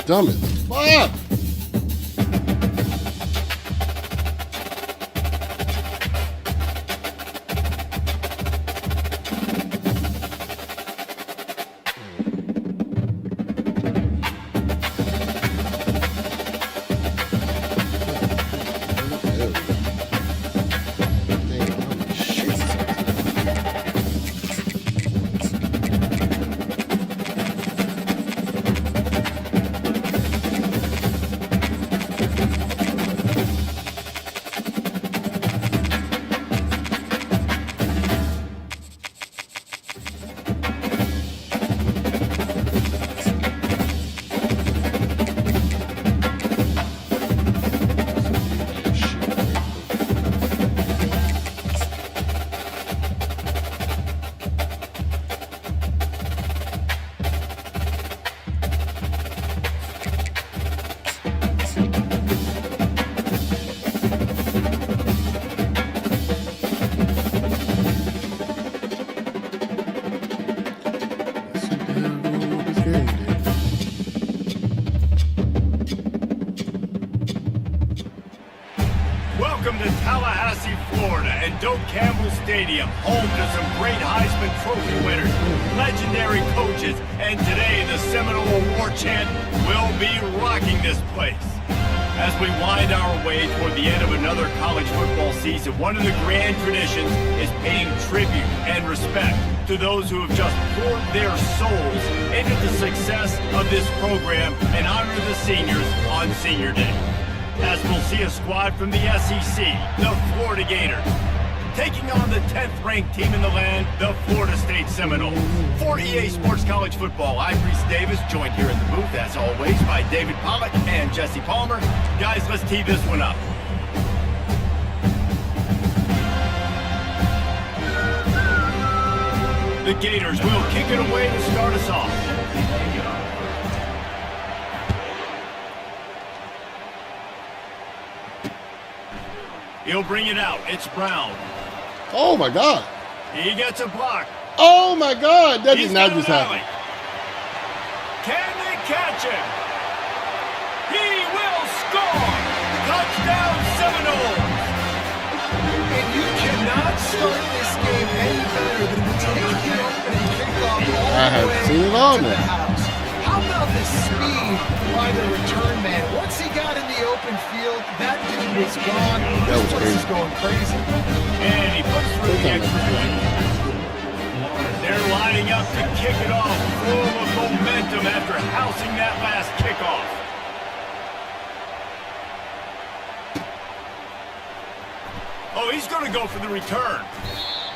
Dumb as fuck. Welcome to Tallahassee, Florida, and Doak Campbell Stadium, home to some great Heisman Trophy winners, legendary coaches, and today the Seminole Award chant will be rocking this place. As we wind our way toward the end of another college football season, one of the grand traditions is paying tribute and respect to those who have just poured their souls into the success of this program and honor the seniors on Senior Day. As we'll see a squad from the SEC, the Florida Gators, taking on the 10th-ranked team in the land, the Florida State Seminoles. For EA Sports College Football, I'm Reese Davis, joined here in the booth, as always, by David Pollack and Jesse Palmer. Guys, let's tee this one up. The Gators will kick it away to start us off. He'll bring it out. It's Brown. Oh, my God. He gets a block. Oh, my God. That did not just happen. Can they catch him? He will score. Touchdown, Seminoles. And you cannot start this game any better than to take the opening kickoff all I the have way seen it all to the now. house? How about the speed by the return man? Once he got in the open field, that dude was gone. That was This place crazy. is going crazy. And he puts through the extra point. They're lining up to kick it off, full of momentum after housing that last kickoff. Oh, he's going to go for the return.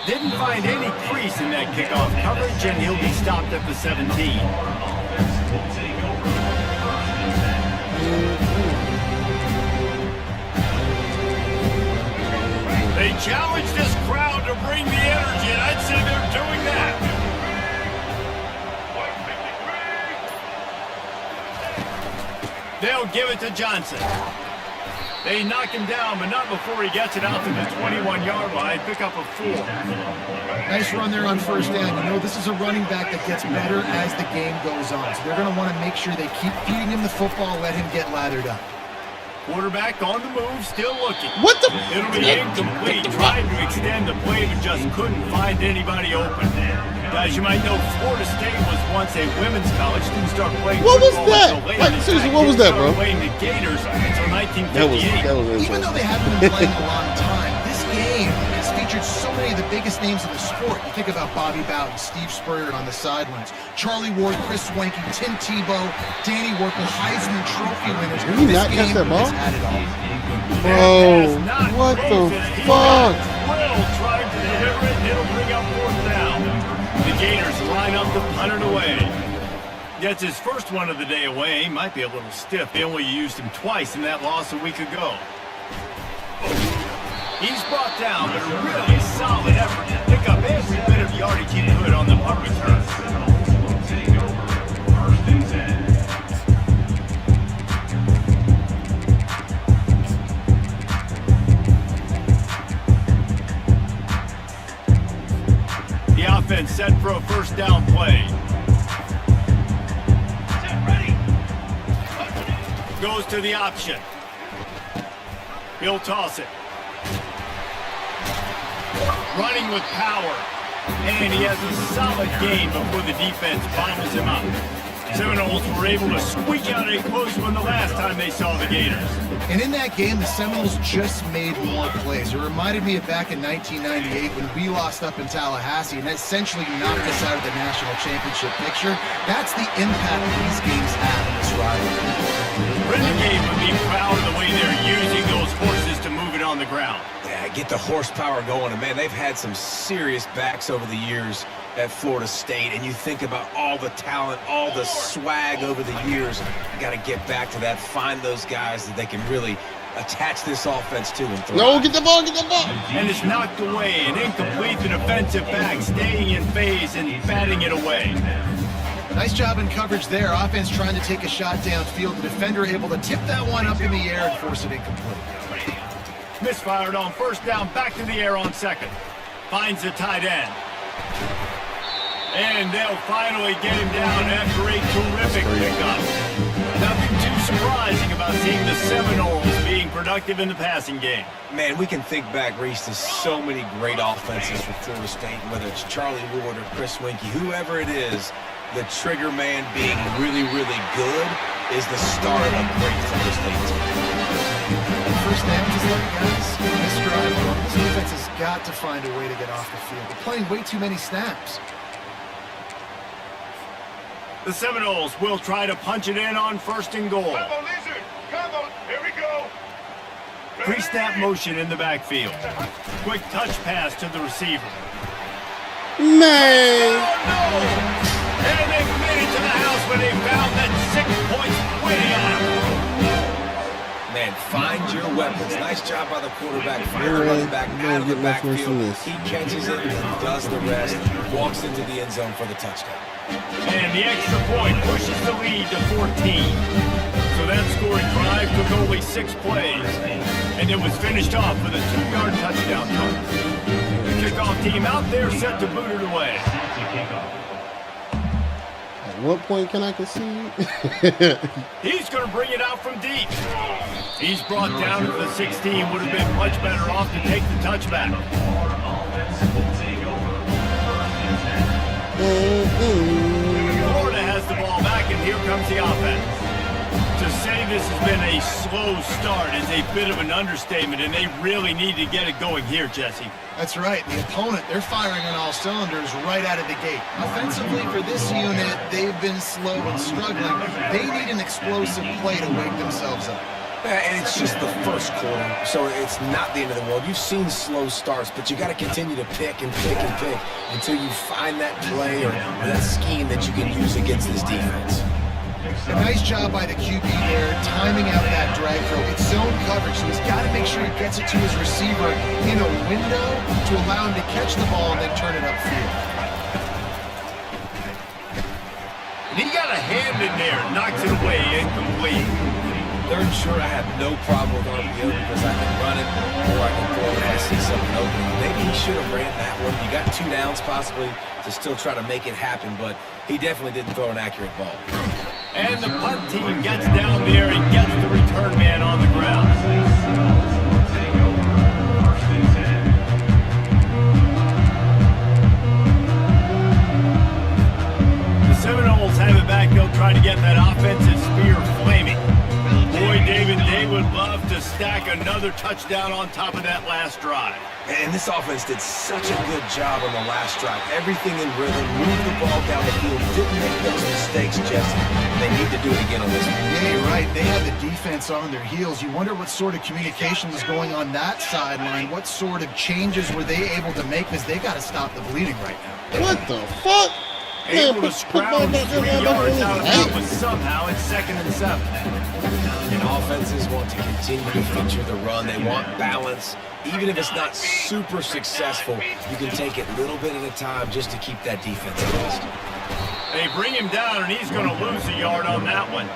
Didn't find any crease in that kickoff coverage, and he'll be stopped at the 17. They challenge this crowd to bring the energy, and I'd say they're doing that. They'll give it to Johnson. They knock him down, but not before he gets it out to the 21-yard line. Pick up a 4. Nice run there on first down. You know, this is a running back that gets better as the game goes on. So they're going to want to make sure they keep feeding him the football, let him get lathered up. Quarterback on the move, still looking. What the? It'll be incomplete. Tried to extend the play, but just couldn't find anybody open. Guys, you might know Florida State was once a women's college. Didn't start playing What was football that? until later. Like, seriously, what was that, bro? Playing the Gators until 1958. That was Even though interesting. they haven't been playing a long time, this game has featured so many of the biggest names in the sport. You think about Bobby Bowden, Steve Spurrier on the sidelines, Charlie Ward, Chris Swanky, Tim Tebow, Danny Werkel, Heisman Trophy winners. Did he This not catch game that ball? has had it all. Bro, what the fuck? Will trying to deliver it, and it'll bring up 4th down. The Gators line up to punt it away. Gets his first one of the day away. He might be a little stiff. They only used him twice in that loss a week ago. He's brought down, but a really solid effort to pick up every bit of yardage he could on the punt return. The offense set for a first down play. Goes to the option. He'll toss it. Running with power. And he has a solid gain before the defense bottles him up. Seminoles were able to squeak out a close one the last time they saw the Gators. And in that game, the Seminoles just made more plays. It reminded me of back in 1998 when we lost up in Tallahassee and essentially knocked us out of the national championship picture. That's the impact these games have in this rivalry. Renegade would be proud of the way they're using those horses to move it on the ground. Yeah, get the horsepower going. And, man, they've had some serious backs over the years at Florida State. And you think about all the talent, all the swag over the years. You got to get back to that, find those guys that they can really attach this offense to and throw. No, get the ball, get the ball. And it's knocked away and incomplete. The defensive back staying in phase and batting it away. Nice job in coverage there. Offense trying to take a shot downfield. The defender able to tip that one up in the air and force it incomplete. Misfired on first down, back to the air on second. Finds the tight end. And they'll finally get him down after a terrific pickup. Nothing too surprising about seeing the Seminoles being productive in the passing game. Man, we can think back, Reese, to so many great offenses for Florida State, whether it's Charlie Ward or Chris Winkie, whoever it is, the trigger man being really, really good is the start of a great Florida State team. First down is like, guys, this drive, this defense has got to find a way to get off the field. They're playing way too many snaps. The Seminoles will try to punch it in on first and goal. Come on, Lizard. Come on. Here we go. Pre-snap motion in the backfield. Quick touch pass to the receiver. Man. And they made it to the house when they found that 6 points waiting on them. Man, find your weapons. Nice job by the quarterback. Find the Really? running back You out of the don't get much worse backfield. than this. He catches it and does the rest. Walks into the end zone for the touchdown. And the extra point pushes the lead to 14. So that scoring drive took only 6 plays. And it was finished off with a 2-yard touchdown run. The kickoff team out there set to boot it away. what point can I concede? He's going to bring it out from deep. He's brought down to the 16. Would have been much better off to take the touchback. Florida has the ball back, and here comes the offense. To say this has been a slow start is a bit of an understatement, and they really need to get it going here, Jesse. That's right. The opponent, they're firing on all cylinders right out of the gate. Offensively, for this unit, they've been slow and struggling. They need an explosive play to wake themselves up. And it's just the first quarter, so it's not the end of the world. You've seen slow starts, but you got to continue to pick and pick and pick until you find that play or that scheme that you can use against this defense. A nice job by the QB there, timing out that drag throw. It's zone coverage, so he's got to make sure he gets it to his receiver in a window to allow him to catch the ball and then turn it upfield. And he got a hand in there, knocks it away, incomplete. Third and short, I have no problem with RPO because I can run it or I can throw it if I see something open. Maybe he should have ran that one. You got 2 downs possibly to still try to make it happen, but he definitely didn't throw an accurate ball. And the punt team gets down there and gets the return man on the ground. The Seminoles have it back. They'll try to get that offensive spear flaming. Boy, David, they would love to stack another touchdown on top of that last drive. And this offense did such a good job on the last drive. Everything in rhythm, moved the ball down the field, didn't make those mistakes, Jesse. They need to do it again on this one. Yeah, you're right. They had the defense on their heels. You wonder what sort of communication was going on that sideline. What sort of changes were they able to make? Because they got to stop the bleeding right now. What the fuck? Able to scrounge 3 yards out of that, but somehow it's 2nd and 7. And offenses want to continue to feature the run. They want balance. Even if it's not super successful, you can take it little bit at a time just to keep that defense honest. They bring him down, and he's going to lose a yard on that one.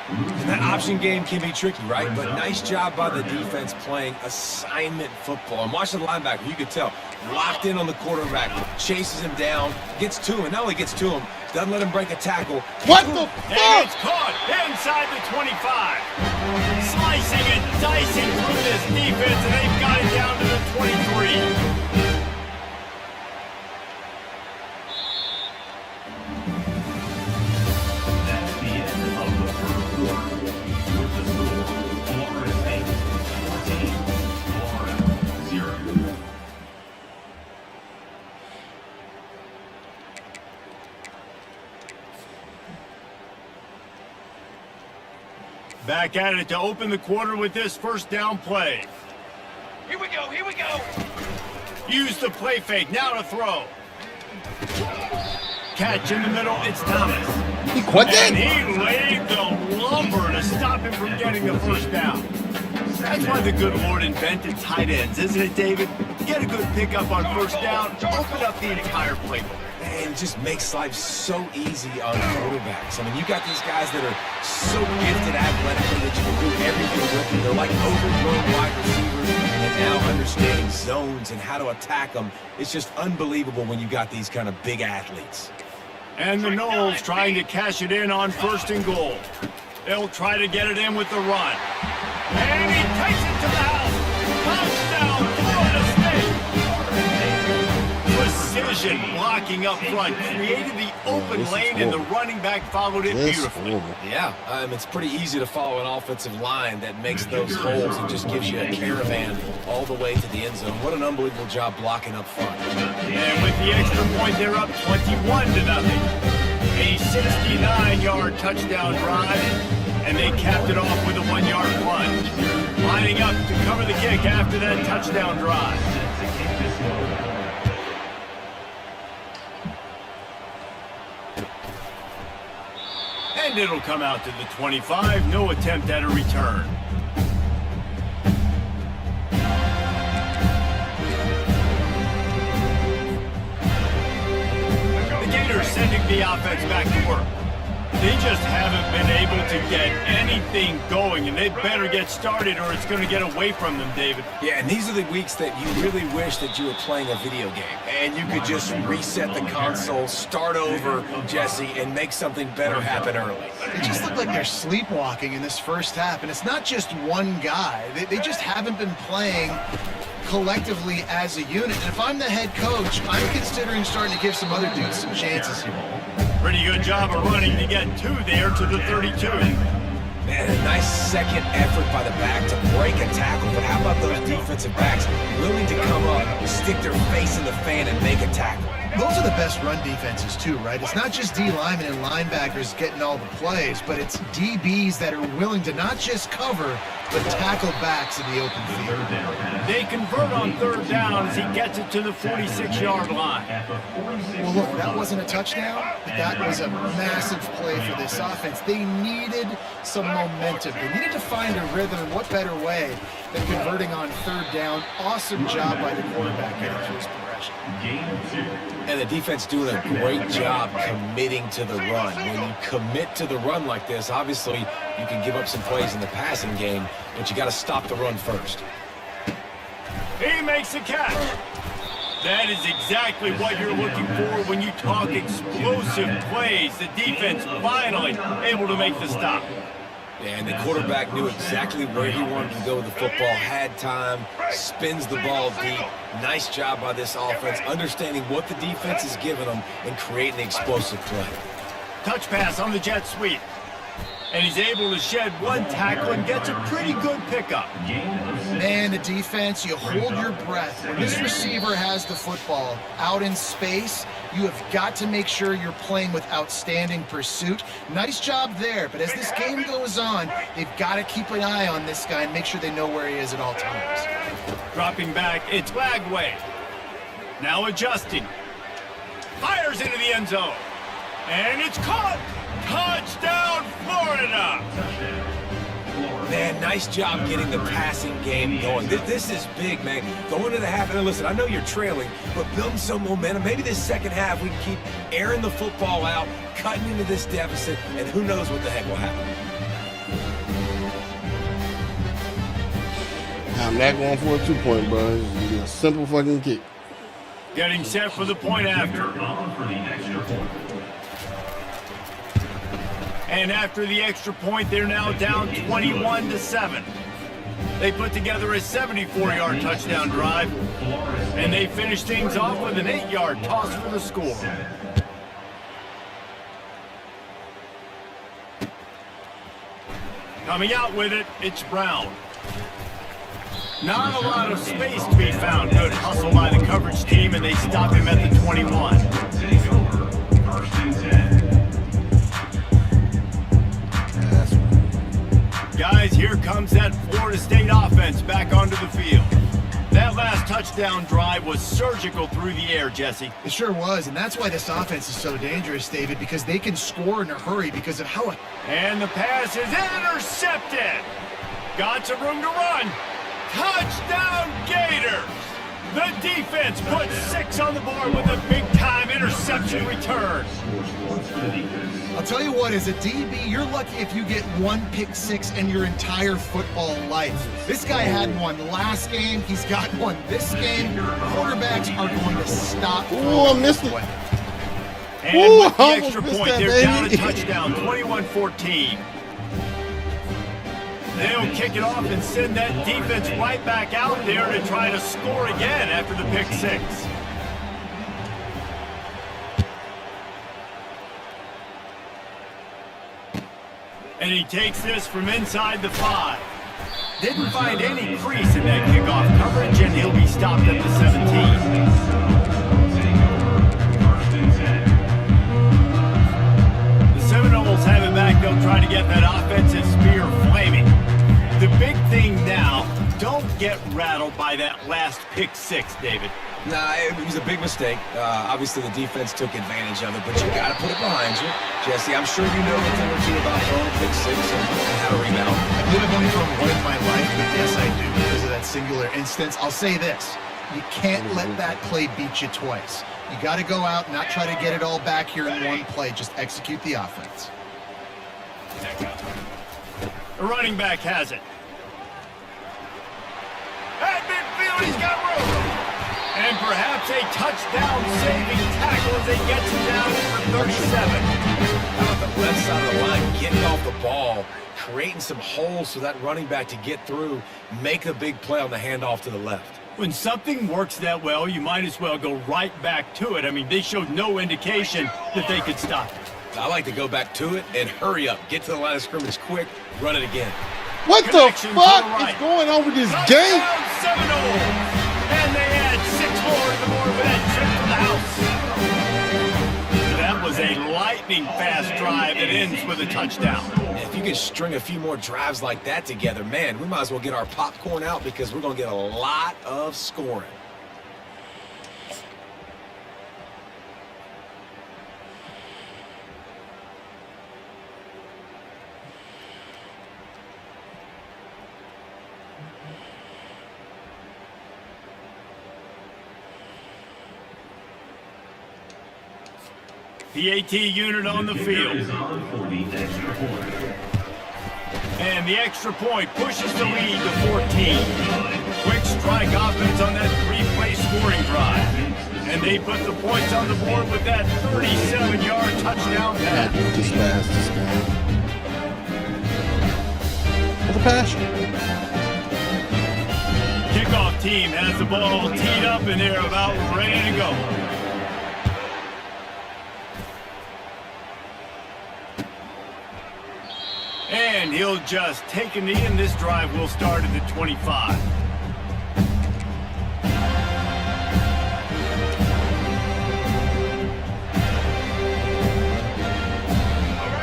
And that option game can be tricky, right? But nice job by the defense playing assignment football. And watch the linebacker, you could tell. Locked in on the quarterback, chases him down, gets to him, and not only gets to him, doesn't let him break a tackle. What the And fuck? it's caught inside the 25. Slicing and dicing through this defense, and they've got it down to the 23. Back at it to open the quarter with this first down play. Here we go, here we go. Use the play fake, now to throw. Catch in the middle, it's Thomas. He quit And that? he laid the lumber to stop him from getting the first down. That's why the good Lord invented tight ends, isn't it, David? Get a good pickup on first down, open up the entire playbook. And it just makes life so easy on quarterbacks. I mean, you got these guys that are so gifted athletically that you can do everything with them. They're like overgrown wide receivers, and now understanding zones and how to attack them. It's just unbelievable when you got these kind of big athletes. And the Noles trying to cash it in on 1st and goal. They'll try to get it in with the run. And he takes it to the house. Touchdown, Florida State. Precision blocking up front. Created the open lane, and the running back followed it beautifully. Yeah, it's pretty easy to follow an offensive line that makes those holes and just gives you a caravan all the way to the end zone. What an unbelievable job blocking up front. And with the extra point, they're up 21-0. A 69-yard touchdown drive, and they capped it off with a 1-yard plunge. Lining up to cover the kick after that touchdown drive. And it'll come out to the 25. No attempt at a return. The Gators sending the offense back to work. They just haven't been able to get anything going, and they better get started or it's going to get away from them, David. Yeah, and these are the weeks that you really wish that you were playing a video game and you could just reset the console, start over, Jesse, and make something better happen early. It just looked like they're sleepwalking in this first half, and it's not just one guy. They just haven't been playing collectively as a unit. And if I'm the head coach, I'm considering starting to give some other dudes some chances here. Pretty good job of running to get two there to the 32. Man, a nice second effort by the back to break a tackle, but how about those defensive backs willing to come up, stick their face in the fan, and make a tackle? Those are the best run defenses too, right? It's not just D linemen and linebackers getting all the plays, but it's DBs that are willing to not just cover, but tackle backs in the open field. They convert on third down as he gets it to the 46-yard line. Well, look, that wasn't a touchdown, but that was a massive play for this offense. They needed some momentum. They needed to find a rhythm. What better way than converting on third down? Awesome job by the quarterback getting through his progression. And the defense doing a great job committing to the run. When you commit to the run like this, obviously you can give up some plays in the passing game, but you got to stop the run first. He makes a catch. That is exactly what you're looking for when you talk explosive plays. The defense finally able to make the stop. Yeah, and the quarterback knew exactly where he wanted to go with the football, had time, spins the ball deep. Nice job by this offense, understanding what the defense is giving them and creating the explosive play. Touch pass on the jet sweep. And he's able to shed one tackle and gets a pretty good pickup. Man, the defense, you hold your breath. When this receiver has the football out in space, you have got to make sure you're playing with outstanding pursuit. Nice job there, but as this game goes on, they've got to keep an eye on this guy and make sure they know where he is at all times. Dropping back, it's Flagway. Now adjusting. Fires into the end zone. And it's caught. Touchdown, Florida! Man, nice job getting the passing game going. This is big, man. Going to the half, and listen, I know you're trailing, but building some momentum. Maybe this second half we can keep airing the football out, cutting into this deficit, and who knows what the heck will happen. I'm not going for a 2-point, bro. It's gonna be a simple fucking kick. Getting set for the point after. And after the extra point, they're now down 21-7. They put together a 74-yard touchdown drive, and they finish things off with an 8-yard toss for the score. Coming out with it, it's Brown. Not a lot of space to be found. Good hustle by the coverage team, and they stop him at the 21. Guys, here comes that Florida State offense back onto the field. That last touchdown drive was surgical through the air, Jesse. It sure was, and that's why this offense is so dangerous, David, because they can score in a hurry because of how... And the pass is intercepted. Got some room to run. Touchdown, Gators! The defense puts 6 on the board with a big-time interception return. I'll tell you what, as a DB, you're lucky if you get one pick six in your entire football life. This guy had one last game. He's got one this game. Quarterbacks are going to stop. Ooh, I missed it. And Ooh, with the I extra almost point, missed that, they're down a baby. touchdown, 21-14. They'll kick it off and send that defense right back out there to try to score again after the pick six. And he takes this from inside the 5. Didn't find any crease in that kickoff coverage, and he'll be stopped at the 17. The Seminoles have it back. They'll try to get that offensive spear flaming. The big thing now, don't get rattled by that last pick six, David. Nah, it was a big mistake. Obviously, the defense took advantage of it, but you got to put it behind you. Jesse, I'm sure you know the thing or two about throwing a pick six and how to rebound. I could have only thrown one in my life, but yes, I do because of that singular instance. I'll say this. You can't let that play beat you twice. You got to go out and not try to get it all back here in one play. Just execute the offense. The running back has it. At midfield, he's got room. And perhaps a touchdown-saving tackle as they get him down for 37. How about the left side of the line, getting off the ball, creating some holes for that running back to get through, make a big play on the handoff to the left. When something works that well, you might as well go right back to it. I mean, they showed no indication that they could stop it. I like to go back to it and hurry up. Get to the line of scrimmage quick, run it again. What the Connection to fuck the right. is going on with this Touchdown game? Seminoles! And they add 6 more to the board for that trip to the house. That was a lightning-fast drive that ends with a touchdown. If you can string a few more drives like that together, man, we might as well get our popcorn out because we're going to get a lot of scoring. PAT unit on the field. And the extra point pushes the lead to 14. Quick strike offense on that 3-play scoring drive. And they put the points on the board with that 37-yard touchdown pass. This fast, this guy. With a passion. Kickoff team has the ball teed up and they're about ready to go. And he'll just take a knee, and this drive will start at the 25.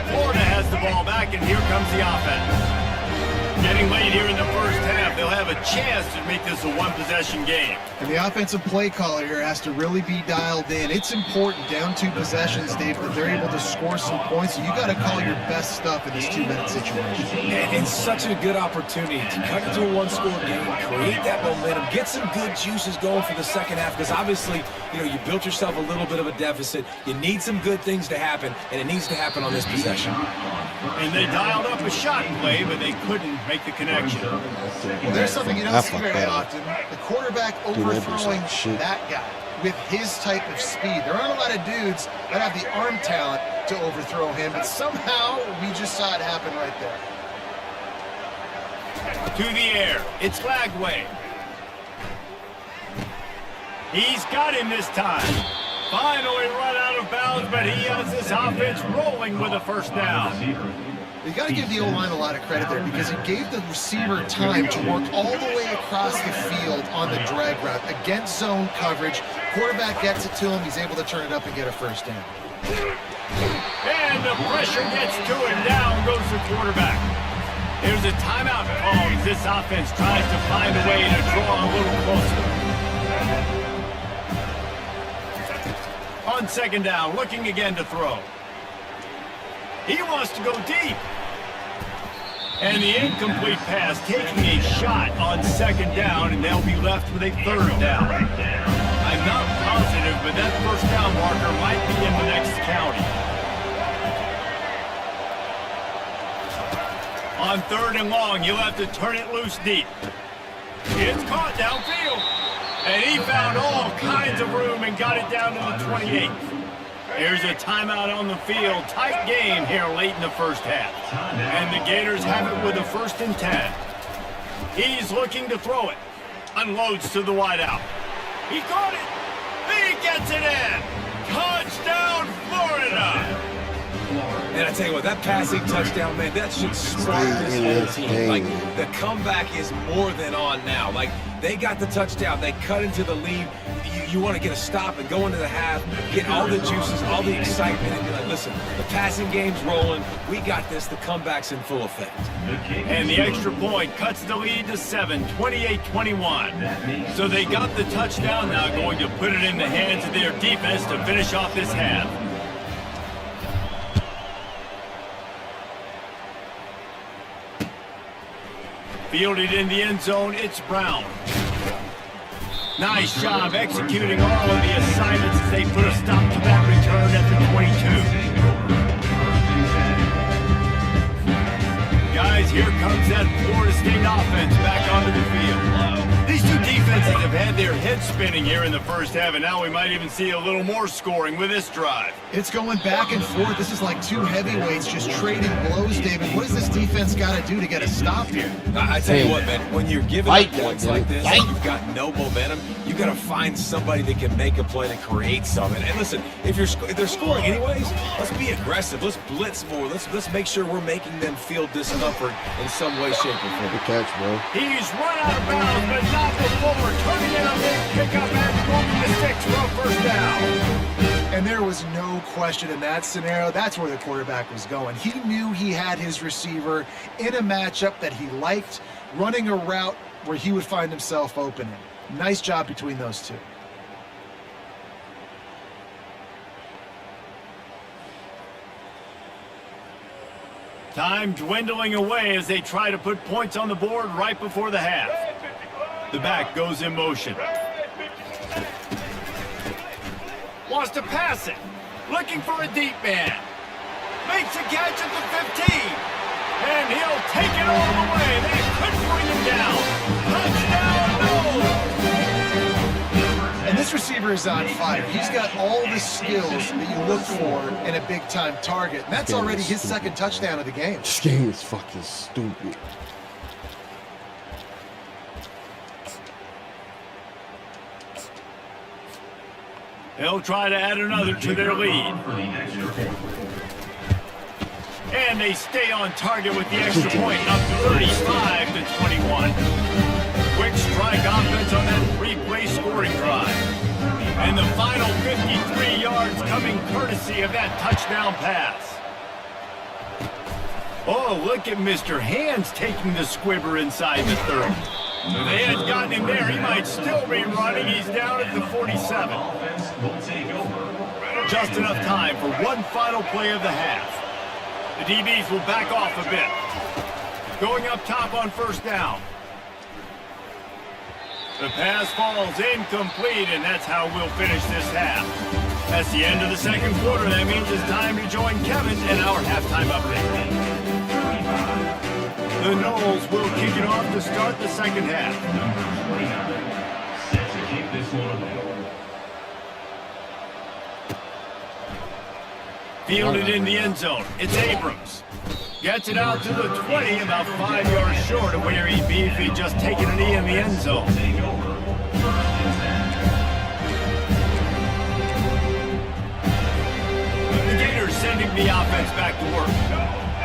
Florida has the ball back, and here comes the offense. Getting late here in the first half, they'll have a chance to make this a one-possession game. And the offensive play caller here has to really be dialed in. It's important down 2 possessions, Dave, that they're able to score some points. So you got to call your best stuff in this 2-minute situation. And it's such a good opportunity to cut into a one-score game, create that momentum, get some good juices going for the second half because obviously, you built yourself a little bit of a deficit. You need some good things to happen, and it needs to happen on this possession. And they dialed up a shot play, but they couldn't make the connection. Well, there's something you don't see very often. The quarterback overthrowing that guy with his type of speed. There aren't a lot of dudes that have the arm talent to overthrow him, but somehow we just saw it happen right there. To the air. It's Lagway. He's got him this time. Finally run out of bounds, but he has this offense rolling with a first down. You got to give the O-line a lot of credit there because it gave the receiver time to work all the way across the field on the drag route against zone coverage. Quarterback gets it to him. He's able to turn it up and get a first down. And the pressure gets to him. Down goes the quarterback. There's a timeout call as this offense tries to find a way to draw a little closer. On second down, looking again to throw. He wants to go deep. And the incomplete pass taking a shot on second down, and they'll be left with a third down. I'm not positive, but that first down marker might be in the next county. On third and long, you'll have to turn it loose deep. It's caught downfield. And he found all kinds of room and got it down to the 28. Here's a timeout on the field. Tight game here late in the first half. And the Gators have it with a 1st and 10. He's looking to throw it. Unloads to the wideout. He caught it. He gets it in. Touchdown, Florida. And I tell you what, that passing touchdown, man, that should spark this whole team. Like, the comeback is more than on now. Like, they got the touchdown. They cut into the lead. You want to get a stop and go into the half, get all the juices, all the excitement, and be like, listen, the passing game's rolling. We got this. The comeback's in full effect. And the extra point cuts the lead to 7, 28-21. So they got the touchdown now, going to put it in the hands of their defense to finish off this half. Fielded in the end zone, it's Brown. Nice job executing all of the assignments as they put a stop to that return at the 22. guys, here comes that Florida State offense back onto the field. These two defenses have had their heads spinning here in the first half, and now we might even see a little more scoring with this drive. It's going back and forth. This is like two heavyweights just trading blows, David. What does this defense got to do to get a stop here? I tell you what, man, when you're giving up points like this, and you've got no momentum, you got to find somebody that can make a play to create something. And listen, if they're scoring anyways, let's be aggressive. Let's blitz more. Let's make sure we're making them feel discomfort in some way, shape, or form. Good catch, bro. He's run out of bounds, but not before turning in a big pickup and moving the sticks for a first down. And there was no question in that scenario. That's where the quarterback was going. He knew he had his receiver in a matchup that he liked, running a route where he would find himself open in. Nice job between those two. Time dwindling away as they try to put points on the board right before the half. The back goes in motion. Wants to pass it. Looking for a deep man. Makes a catch at the 15. And he'll take it all the way. They couldn't bring him down. Touchdown, no! And this receiver is on fire. He's got all the skills that you look for in a big-time target. And that's already his second touchdown of the game. This game is fucking stupid. They'll try to add another to their lead. And they stay on target with the extra point, up 35-21. Quick strike offense on that three-play scoring drive. And the final 53 yards coming courtesy of that touchdown pass. Oh, look at Mr. Hands taking the squibber inside the 30. If they had gotten him there, he might still be running. He's down at the 47. Just enough time for one final play of the half. The DBs will back off a bit. Going up top on first down. The pass falls incomplete, and that's how we'll finish this half. That's the end of the second quarter. That means it's time to join Kevin and our halftime update. The Noles will kick it off to start the second half. Set to kick this one away. Fielded in the end zone. It's Abrams. Gets it out to the 20, about 5 yards short of where he'd be if he'd just taken a knee in the end zone. The Gators sending the offense back to work.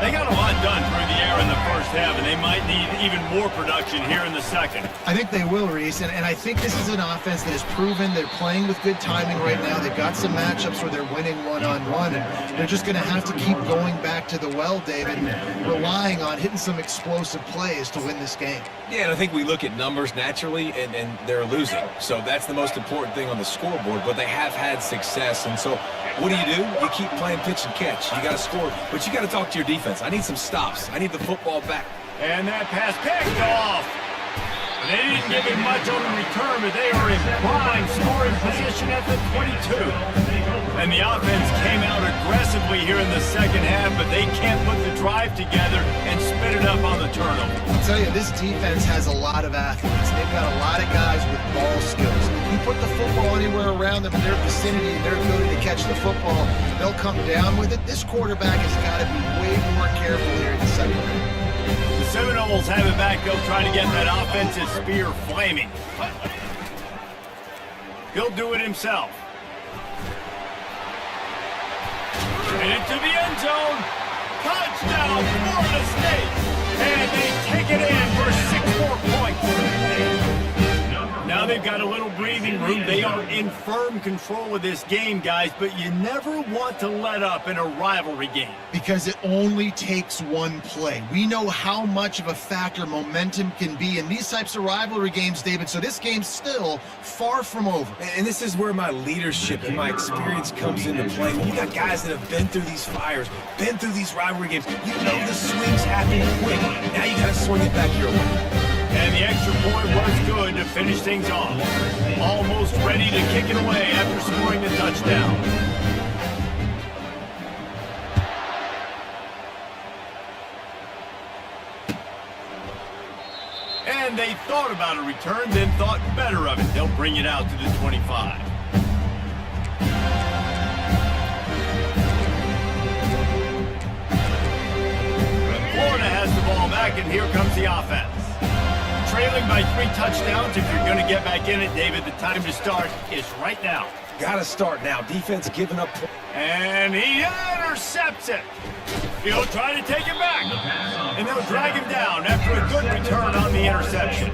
They got a lot done through the air in the first half, and they might need even more production here in the second. I think they will, Reese, and I think this is an offense that has proven they're playing with good timing right now. They've got some matchups where they're winning one-on-one, and they're just going to have to keep going back to the well, David, and relying on hitting some explosive plays to win this game. Yeah, and I think we look at numbers naturally, and they're losing. So that's the most important thing on the scoreboard, but they have had success. And so what do? You keep playing pitch and catch. You got to score, but you got to talk to your defense. I need some stops. I need the football back. And that pass picked off. They didn't give him much on the return, but they are in prime scoring position at the 22. And the offense came out aggressively here in the second half, but they can't put the drive together and spit it up on the turnover. I'll tell you, this defense has a lot of athletes. They've got a lot of guys with ball skills. If you put the football anywhere around them in their vicinity and their ability to catch the football, they'll come down with it. This quarterback has got to be way more careful here in the second half. The Seminoles have it back. They'll try to get that offensive spear flaming. He'll do it himself. And into the end zone. Touchdown, Florida State. And they take it in for 6 more points. Now they've got a little breathing room. They are in firm control of this game, guys, but you never want to let up in a rivalry game. Because it only takes one play. We know how much of a factor momentum can be in these types of rivalry games, David, so this game's still far from over. And this is where my leadership and my experience comes into play. When you got guys that have been through these fires, been through these rivalry games, you know the swings happen quick. Now you got to swing it back your way. And the extra point was good to finish things off. Almost ready to kick it away after scoring the touchdown. thought about a return, then thought better of it. They'll bring it out to the 25. Florida has the ball back, and here comes the offense. Trailing by 3 touchdowns. If you're going to get back in it, David, the time to start is right now. Gotta start now. Defense giving up. And he intercepts it. He'll try to take it back. And they'll drag him down after a good return on the interception.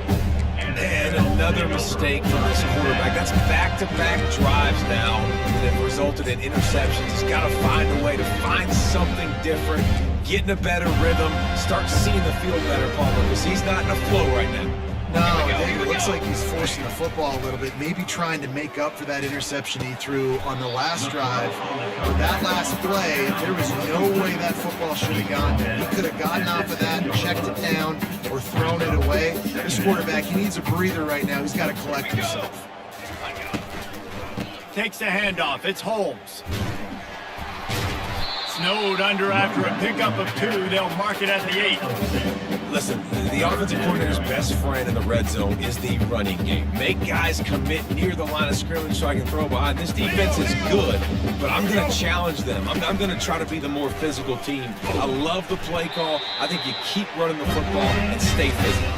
And another mistake from this quarterback. That's back-to-back drives now that have resulted in interceptions. He's got to find a way to find something different, get in a better rhythm, start seeing the field better, Palmer, because he's not in a flow right now. No, David, it looks like he's forcing the football a little bit, maybe trying to make up for that interception he threw on the last drive. But that last play, there was no way that football should have gone there. He could have gotten off of that and checked it down or thrown it away. This quarterback, he needs a breather right now. He's got to collect himself. Takes the handoff. It's Holmes. Snowed under after a pickup of 2. They'll mark it at the 8. Listen, the offensive coordinator's best friend in the red zone is the running game. Make guys commit near the line of scrimmage so I can throw behind. This defense is good, but I'm going to challenge them. I'm going to try to be the more physical team. I love the play call. I think you keep running the football and stay physical.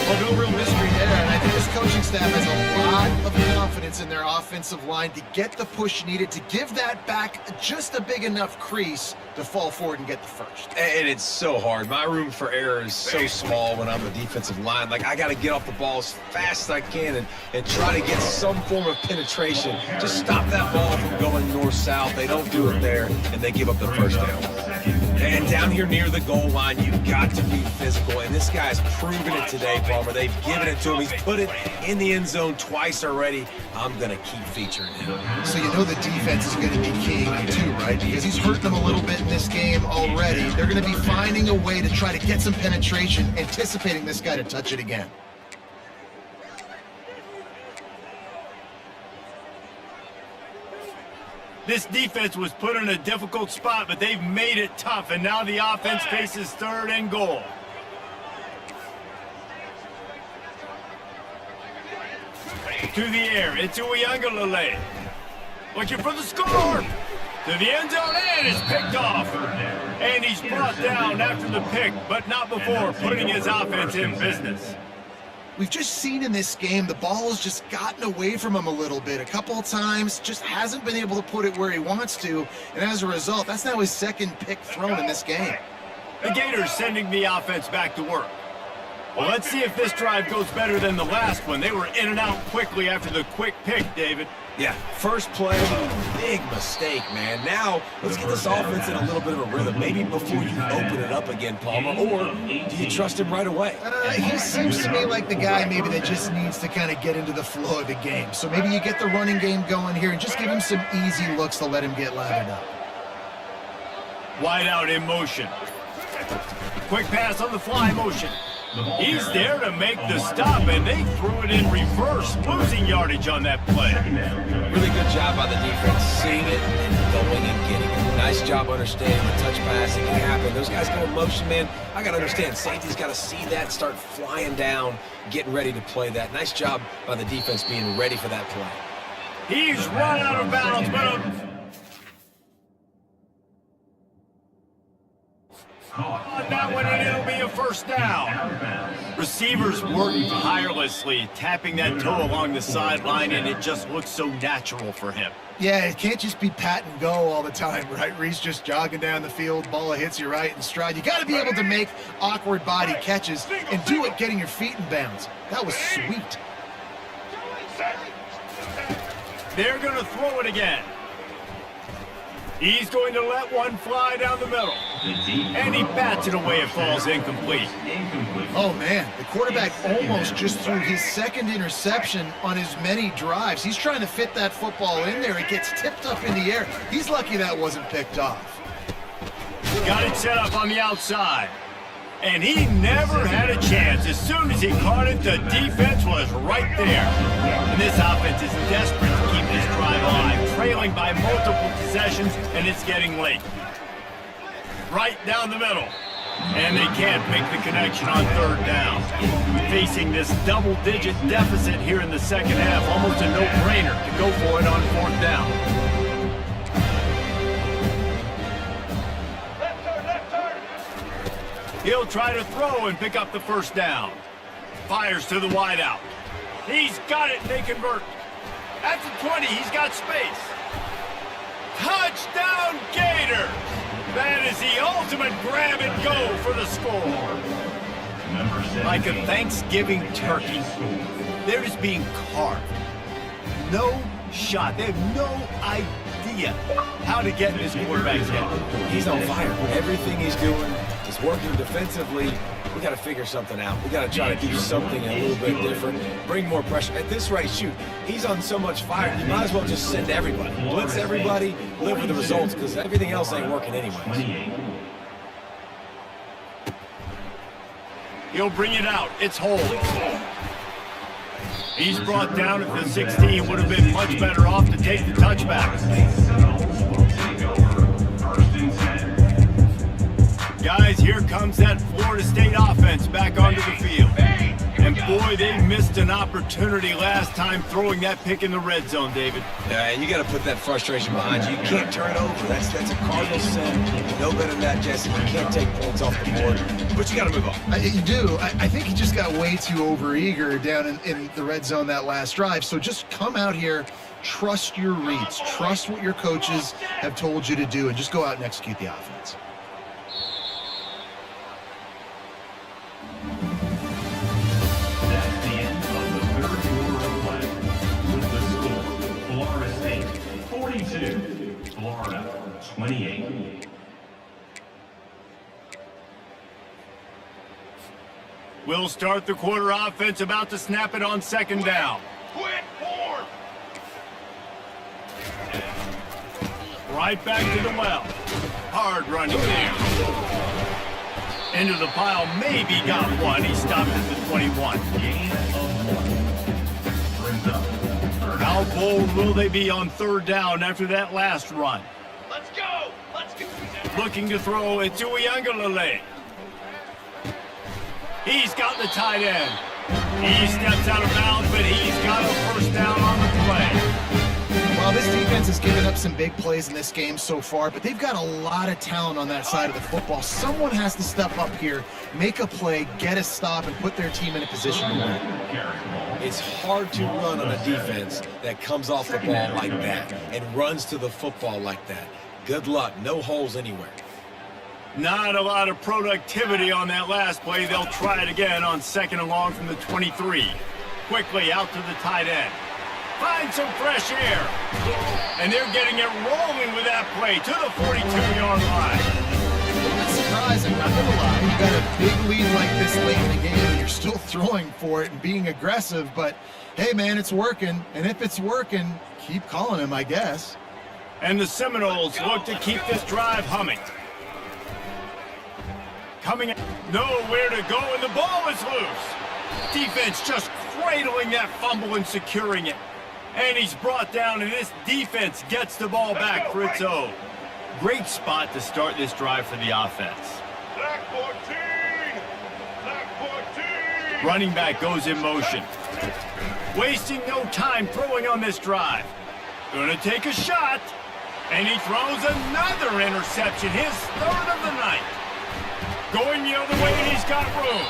Well, no real mystery there, and I think this coaching staff has a lot of confidence in their offensive line to get the push needed to give that back just a big enough crease to fall forward and get the first. And it's so hard. My room for error is so small when I'm the defensive line. Like, I got to get off the ball as fast as I can and try to get some form of penetration. Just stop that ball from going north-south. They don't do it there, and they give up the first down. And down here near the goal line, you've got to be physical. And this guy's proven it today, Palmer. They've given it to him. He's put it in the end zone twice already. I'm going to keep featuring him. So you know the defense is going to be keying him too, right? Because he's hurt them a little bit in this game already. They're going to be finding a way to try to get some penetration, anticipating this guy to touch it again. This defense was put in a difficult spot, but they've made it tough, and now the offense faces 3rd and goal. To the air, it's Uiagalelei. Looking for the score. To the end zone, and it's picked off. And he's brought down after the pick, but not before putting his offense in business. We've just seen in this game the ball has just gotten away from him a little bit. A couple of times, just hasn't been able to put it where he wants to. And as a result, that's now his 2nd pick thrown in this game. The Gators sending the offense back to work. Well, let's see if this drive goes better than the last one. They were in and out quickly after the quick pick, David. Yeah, first play, big mistake, man. Now, let's get this offense in a little bit of a rhythm. Maybe before you open it up again, Palmer, or do you trust him right away? He seems to me like the guy maybe that just needs to kind of get into the flow of the game. So maybe you get the running game going here and just give him some easy looks to let him get lathered up. Wide out in motion. Quick pass on the fly motion. He's there to make the stop, and they threw it in reverse, losing yardage on that play. Really good job by the defense, seeing it and going and getting it. Nice job understanding the touch passing can happen. Those guys go in motion, man. I got to understand, safety's got to see that, start flying down, getting ready to play that. Nice job by the defense being ready for that play. He's run out of bounds, but on that one, and it'll be a first down. Receivers working tirelessly, tapping that toe along the sideline, and it just looks so natural for him. Yeah, it can't just be pat and go all the time, right? Reese just jogging down the field, ball hits you right in stride. You got to be able to make awkward body catches and do it getting your feet in bounds. That was sweet. They're going to throw it again. He's going to let one fly down the middle. And he bats it away. It falls incomplete. Oh, man. The quarterback almost just threw his 2nd interception on his many drives. He's trying to fit that football in there. It gets tipped up in the air. He's lucky that wasn't picked off. Got it set up on the outside. And he never had a chance. As soon as he caught it, the defense was right there. And this offense is desperate to keep this drive alive, trailing by multiple possessions, and it's getting late. Right down the middle. And they can't make the connection on third down. Facing this double-digit deficit here in the second half, almost a no-brainer to go for it on fourth down. Left turn. He'll try to throw and pick up the first down. Fires to the wideout. He's got it, and they convert. At the 20, he's got space. Touchdown Gators! That is the ultimate grab and go for the score. Like a Thanksgiving turkey, they're just being carved. No shot. They have no idea how to get in this quarterback's head. He's on fire. Everything he's doing is working defensively. We got to figure something out. We got to try to do something a little bit different. Bring more pressure. At this rate, shoot, he's on so much fire, you might as well just send everybody. Blitz everybody, live with the results, because everything else ain't working anyways. He'll bring it out. It's holding. He's brought down at the 16. Would have been much better off to take the touchback. Guys, here comes that Florida State offense back onto the field. And boy, they missed an opportunity last time throwing that pick in the red zone, David. Yeah, you got to put that frustration behind you. You can't turn it over. That's a cardinal sin. No better than that, Jesse. You can't take points off the board, but you got to move on. You do. I think he just got way too overeager down in the red zone that last drive. So just come out here, trust your reads, trust what your coaches have told you to do, and just go out and execute the offense. That's the end of the third quarter of play. With the score, Florida State 42, Florida 28. We'll start the quarter offense, about to snap it on second down. Quick form. Right back to the well. Hard running there. Into the pile, maybe got one. He stopped at the 21. Gain of 1. Brings up third How bold will they be on third down after that last run? Let's go. Let's go. Looking to throw it to Uiagalelei. He's got the tight end. He steps out of bounds, but he's got a first down on the play. Well, this defense has given up some big plays in this game so far, but they've got a lot of talent on that side of the football. Someone has to step up here, make a play, get a stop, and put their team in a position to win. It's hard to run on a defense that comes off the ball like that and runs to the football like that. Good luck. No holes anywhere. Not a lot of productivity on that last play. They'll try it again on second and long from the 23. Quickly out to the tight end. Find some fresh air. And they're getting it rolling with that play to the 42-yard line. That's surprising, not gonna lie. You got a big lead like this late in the game, and you're still throwing for it and being aggressive, but hey, man, it's working. And if it's working, keep calling him, I guess. And the Seminoles look to keep this drive humming. Coming, nowhere to go, and the ball is loose. Defense just cradling that fumble and securing it. And he's brought down, and this defense gets the ball back for its own. Great spot to start this drive for the offense. Black 14. Black 14. Running back goes in motion. Wasting no time throwing on this drive. Gonna take a shot, and he throws another interception, his third of the night. Going the other way, and he's got room.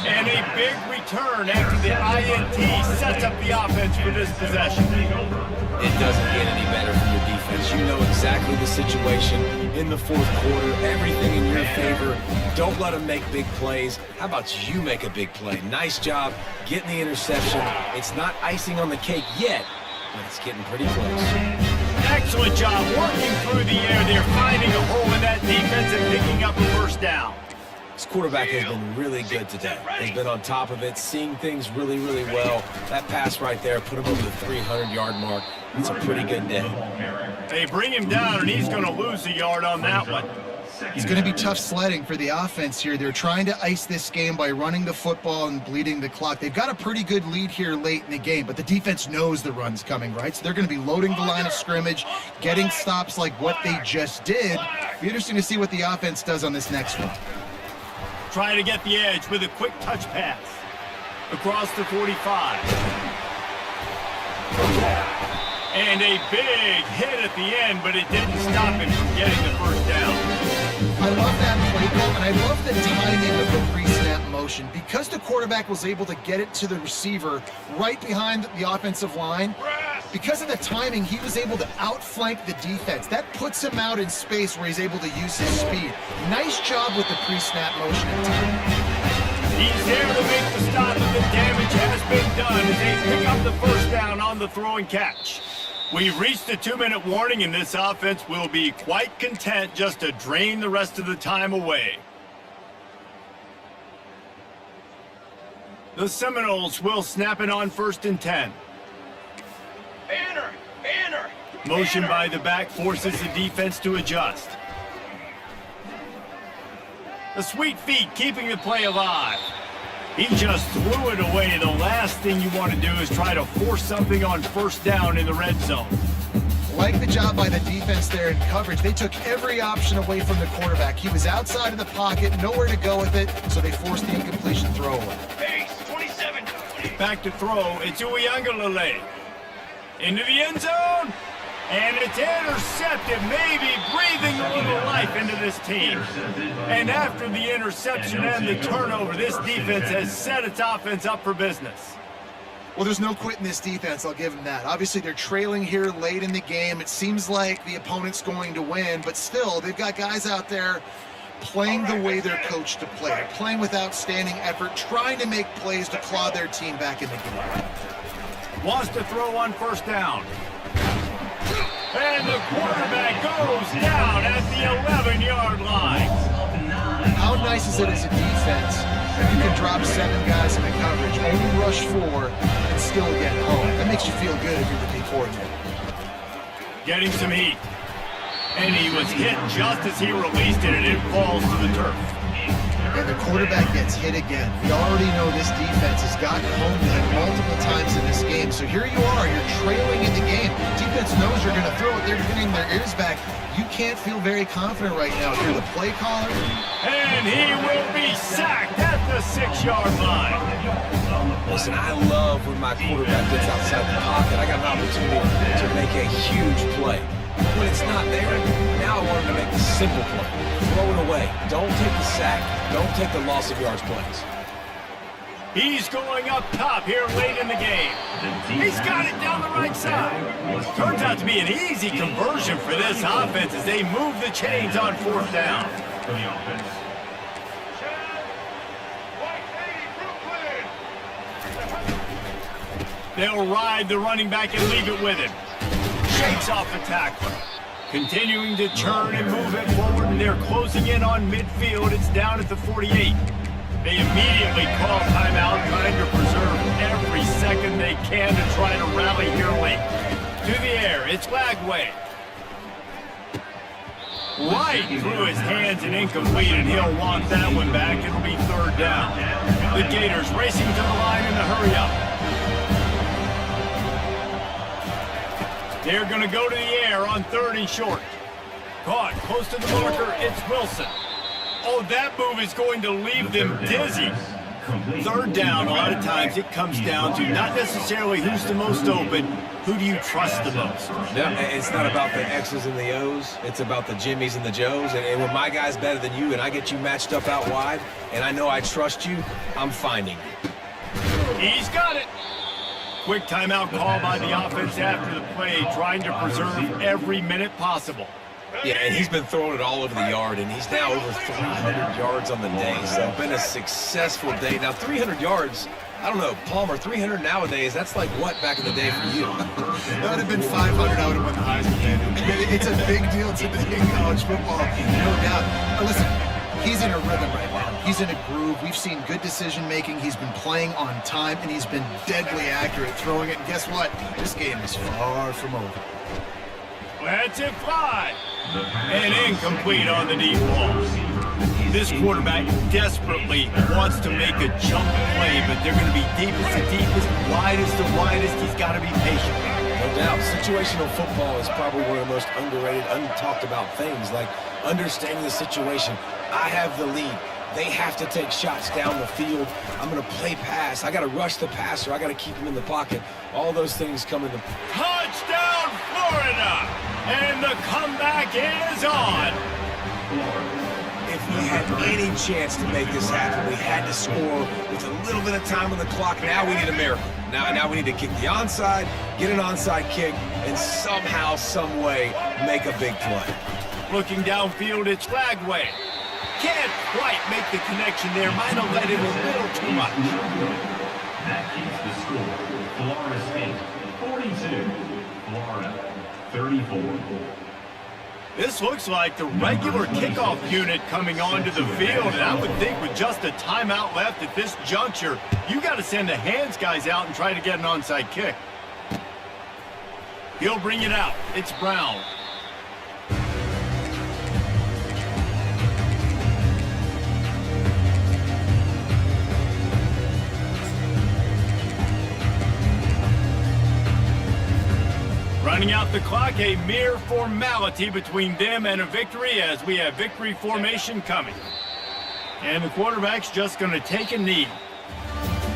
And a big return after the INT sets up the offense for this possession. It doesn't get any better from your defense. You know exactly the situation in the fourth quarter. Everything in your favor. Don't let them make big plays. How about you make a big play? Nice job getting the interception. It's not icing on the cake yet, but it's getting pretty close. Excellent job working through the air there, finding a hole in that defense and picking up a first down. This quarterback has been really good today. He's been on top of it, seeing things really, really well. That pass right there put him over the 300-yard mark. It's a pretty good day. They bring him down, and he's going to lose a yard on that one. It's going to be tough sledding for the offense here. They're trying to ice this game by running the football and bleeding the clock. They've got a pretty good lead here late in the game, but the defense knows the run's coming, right? So they're going to be loading the line of scrimmage, getting stops like what they just did. Be interesting to see what the offense does on this next one. try to get the edge with a quick touch pass. Across the 45. And a big hit at the end, but it didn't stop him from getting the first down. I love that play call, and I love the timing of the pre-snap motion. Because the quarterback was able to get it to the receiver right behind the offensive line, because of the timing, he was able to outflank the defense. That puts him out in space where he's able to use his speed. Nice job with the pre-snap motion and timing. He's there to make the stop, and the damage has been done as they pick up the first down on the throw and catch. We've reached the 2-minute warning, and this offense will be quite content just to drain the rest of the time away. The Seminoles will snap it on 1st and 10. Banner! Banner! Motion Banner! by the back forces the defense to adjust. The sweet feet keeping the play alive. He just threw it away. The last thing you want to do is try to force something on first down in the red zone. Like the job by the defense there in coverage. They took every option away from the quarterback. He was outside of the pocket, nowhere to go with it, so they forced the incompletion throwaway. Base 27. Back to throw. It's Uiagalelei. Into the end zone. And it's intercepted, maybe breathing a little life into this team. And after the interception and the turnover, this defense has set its offense up for business. Well, there's no quitting this defense, I'll give them that. Obviously, they're trailing here late in the game. It seems like the opponent's going to win, but still, they've got guys out there playing the way they're coached to play. They're playing with outstanding effort, trying to make plays to claw their team back in the game. Wants to throw on first down. And the quarterback goes down at the 11-yard line. How nice is it as a defense that you can drop 7 guys in the coverage, only rush 4, and still get home? That makes you feel good if you're the D coordinator. Getting some heat. And he was hit just as he released it, and it falls to the turf. And the quarterback gets hit again. We already know this defense has gotten home to him multiple times in this game. So here you are, you're trailing in the game. Defense knows you're going to throw it. They're getting their ears back. You can't feel very confident right now. If you're the play caller. And he will be sacked at the 6-yard line. Listen, I love when my quarterback gets outside the pocket. I got an opportunity to make a huge play. When it's not there, now I want him to make the simple play. Throw it away. Don't take the sack. Don't take the loss of yards plays. He's going up top here late in the game. He's got it down the right side. Turns out to be an easy conversion for this offense as they move the chains on 4th down. For the offense. They'll ride the running back and leave it with him. Shakes off the tackler. Continuing to churn and move it forward, and they're closing in on midfield. It's down at the 48. They immediately call timeout, trying to preserve every second they can to try to rally here late. To the air, it's Lagway. Right through his hands and incomplete, and he'll want that one back. It'll be 3rd down. The Gators racing to the line in the hurry-up. They're going to go to the air on 3rd and short. Caught close to the marker, it's Wilson. Oh, that move is going to leave them dizzy. 3rd down, a lot of times it comes down to not necessarily who's the most open, who do you trust the most? Yeah, it's not about the X's and the O's. It's about the Jimmies and the Joes. And when my guy's better than you and I get you matched up out wide, and I know I trust you, I'm finding you. He's got it. Quick timeout call by the offense after the play, trying to preserve every minute possible. Yeah, and he's been throwing it all over the yard, and he's now over 300 yards on the day. So been a successful day. Now, 300 yards, I don't know, Palmer, 300 nowadays, that's like what back in the day for you? That would have been 500. I would have won the Heisman, man. It's a big deal today in college football, no doubt. Listen, he's in a rhythm right now. He's in a groove. We've seen good decision-making. He's been playing on time, and he's been deadly accurate throwing it. And guess what? This game is far from over. That's it, fly. And incomplete on the deep ball. This quarterback desperately wants to make a jump play, but they're going to be deepest to deepest, widest to widest. He's got to be patient. No doubt. Situational football is probably one of the most underrated, untalked about things, like understanding the situation. I have the lead. They have to take shots down the field. I'm going to play pass. I got to rush the passer. I got to keep him in the pocket. All those things come into Touchdown, Florida! And the comeback is on. If we had any chance to make this happen, we had to score with a little bit of time on the clock. Now we need a miracle. Now we need to kick the onside, get an onside kick, and somehow, some way, make a big play. Looking downfield, it's Flagway. Can't quite make the connection there. Might have let him a little too much. That keeps the score. Florida State 42, Florida 34. This looks like the regular kickoff unit coming onto the field, and I would think with just a timeout left at this juncture, you got to send the hands guys out and try to get an onside kick. He'll bring it out. It's Brown. Running out the clock, a mere formality between them and a victory as we have victory formation coming. And the quarterback's just going to take a knee.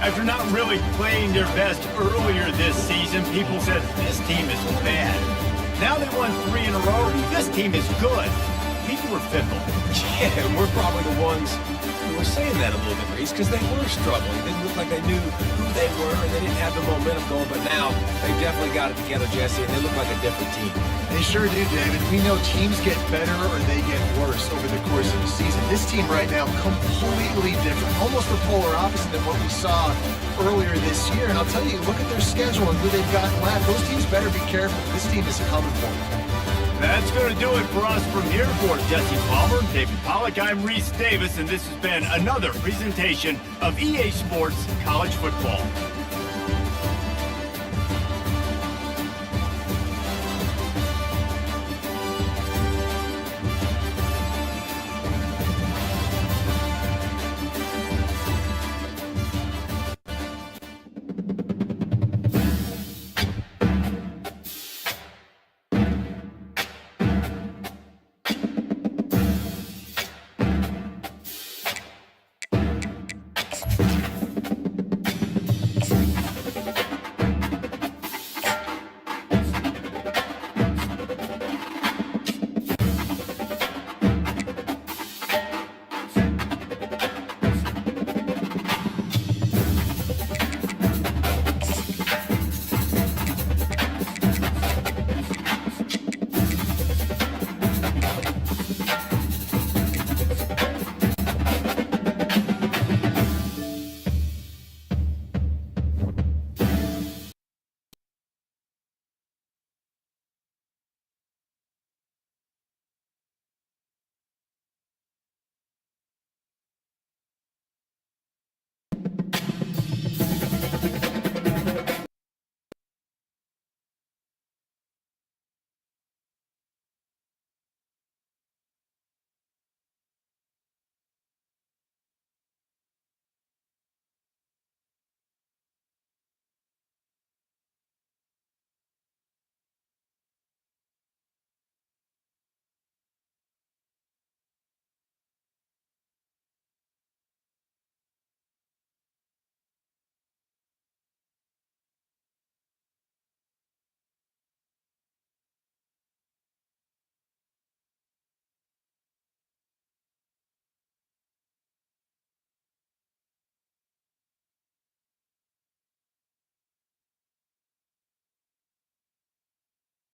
After not really playing their best earlier this season, people said, this team is bad. Now they won 3 in a row. This team is good. People were fickle. Yeah, and we're probably the ones who were saying that a little bit, Reese, because they were struggling. It didn't look like they knew who they were, and they didn't have the momentum going. But now they've definitely got it together, Jesse, and they look like a different team. They sure do, David. We know teams get better or they get worse over the course of the season. This team right now, completely different. Almost the polar opposite than what we saw earlier this year. And I'll tell you, look at their schedule and who they've got left. Those teams better be careful. This team is coming for them. That's going to do it for us from here. For Jesse Palmer, David Pollack, I'm Reese Davis, and this has been another presentation of EA Sports College Football.